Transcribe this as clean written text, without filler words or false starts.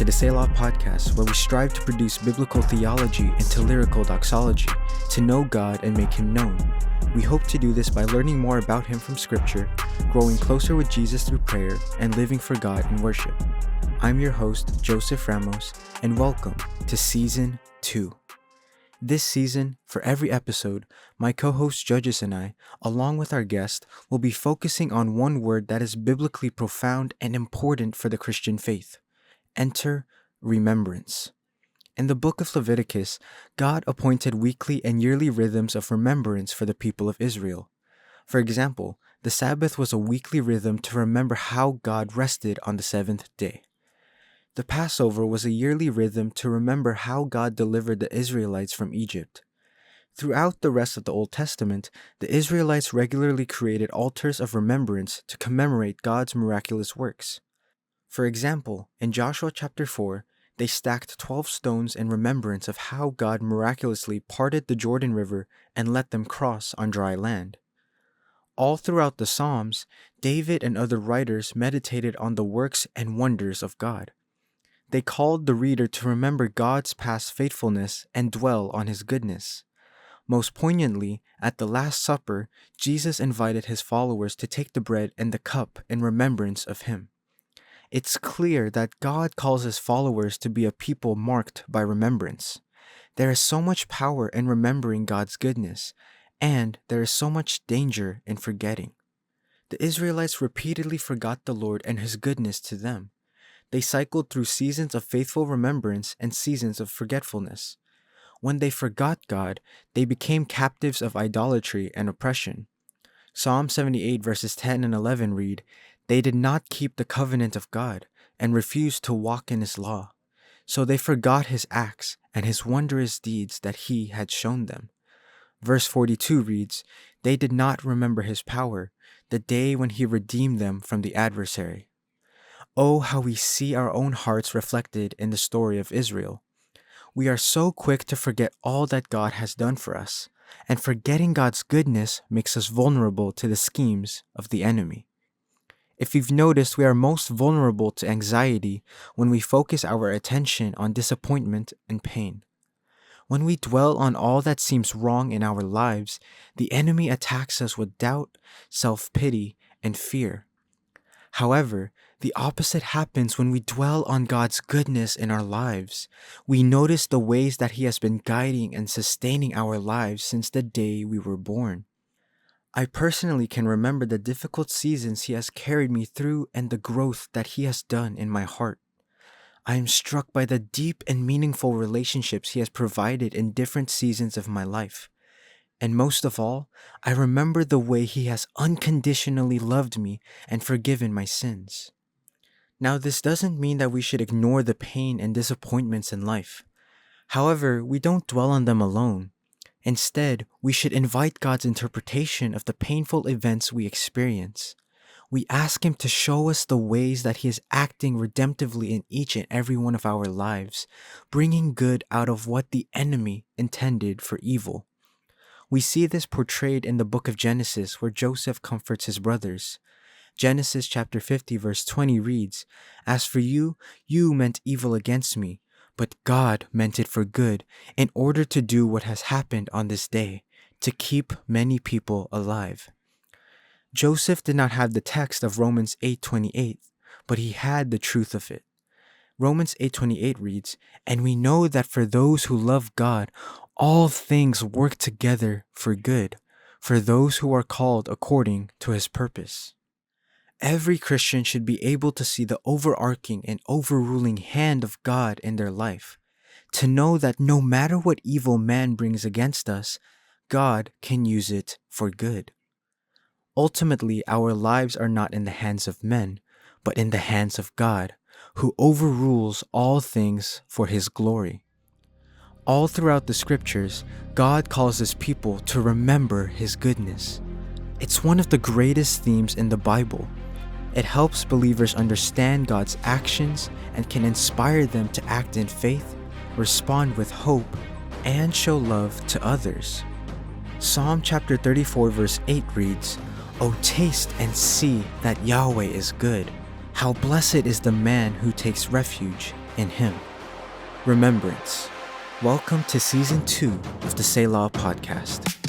to the Selah podcast, where we strive to produce biblical theology into lyrical doxology, to know God and make Him known. We hope to do this by learning more about Him from Scripture, growing closer with Jesus through prayer, and living for God in worship. I'm your host, Joseph Ramos, and welcome to Season 2. This season, for every episode, my co-host Judges and I, along with our guest, will be focusing on one word that is biblically profound and important for the Christian faith. Enter remembrance. In the book of Leviticus, God appointed weekly and yearly rhythms of remembrance for the people of Israel. For example, the Sabbath was a weekly rhythm to remember how God rested on the seventh day. The Passover was a yearly rhythm to remember how God delivered the Israelites from Egypt. Throughout the rest of the Old Testament, the Israelites regularly created altars of remembrance to commemorate God's miraculous works. For example, in Joshua chapter 4, they stacked 12 stones in remembrance of how God miraculously parted the Jordan River and let them cross on dry land. All throughout the Psalms, David and other writers meditated on the works and wonders of God. They called the reader to remember God's past faithfulness and dwell on His goodness. Most poignantly, at the Last Supper, Jesus invited His followers to take the bread and the cup in remembrance of Him. It's clear that God calls His followers to be a people marked by remembrance. There is so much power in remembering God's goodness, and there is so much danger in forgetting. The Israelites repeatedly forgot the Lord and His goodness to them. They cycled through seasons of faithful remembrance and seasons of forgetfulness. When they forgot God, they became captives of idolatry and oppression. Psalm 78 verses 10 and 11 read, "They did not keep the covenant of God and refused to walk in His law. So they forgot His acts and His wondrous deeds that He had shown them." Verse 42 reads, "They did not remember His power, the day when He redeemed them from the adversary." Oh, how we see our own hearts reflected in the story of Israel. We are so quick to forget all that God has done for us, and forgetting God's goodness makes us vulnerable to the schemes of the enemy. If you've noticed, we are most vulnerable to anxiety when we focus our attention on disappointment and pain. When we dwell on all that seems wrong in our lives, the enemy attacks us with doubt, self-pity, and fear. However, the opposite happens when we dwell on God's goodness in our lives. We notice the ways that He has been guiding and sustaining our lives since the day we were born. I personally can remember the difficult seasons He has carried me through and the growth that He has done in my heart. I am struck by the deep and meaningful relationships He has provided in different seasons of my life. And most of all, I remember the way He has unconditionally loved me and forgiven my sins. Now, this doesn't mean that we should ignore the pain and disappointments in life. However, we don't dwell on them alone. Instead, we should invite God's interpretation of the painful events we experience. We ask Him to show us the ways that He is acting redemptively in each and every one of our lives, bringing good out of what the enemy intended for evil. We see this portrayed in the book of Genesis, where Joseph comforts his brothers. Genesis chapter 50 verse 20 reads, "As for you, you meant evil against me, but God meant it for good, in order to do what has happened on this day, to keep many people alive." Joseph did not have the text of Romans 8:28, but he had the truth of it. Romans 8:28 reads, "And we know that for those who love God, all things work together for good, for those who are called according to His purpose." Every Christian should be able to see the overarching and overruling hand of God in their life, to know that no matter what evil man brings against us, God can use it for good. Ultimately, our lives are not in the hands of men, but in the hands of God, who overrules all things for His glory. All throughout the scriptures, God calls His people to remember His goodness. It's one of the greatest themes in the Bible. It helps believers understand God's actions and can inspire them to act in faith, respond with hope, and show love to others. Psalm chapter 34 verse 8 reads, "O taste and see that Yahweh is good. How blessed is the man who takes refuge in him. Remembrance. Welcome to Season 2 of the Selah podcast.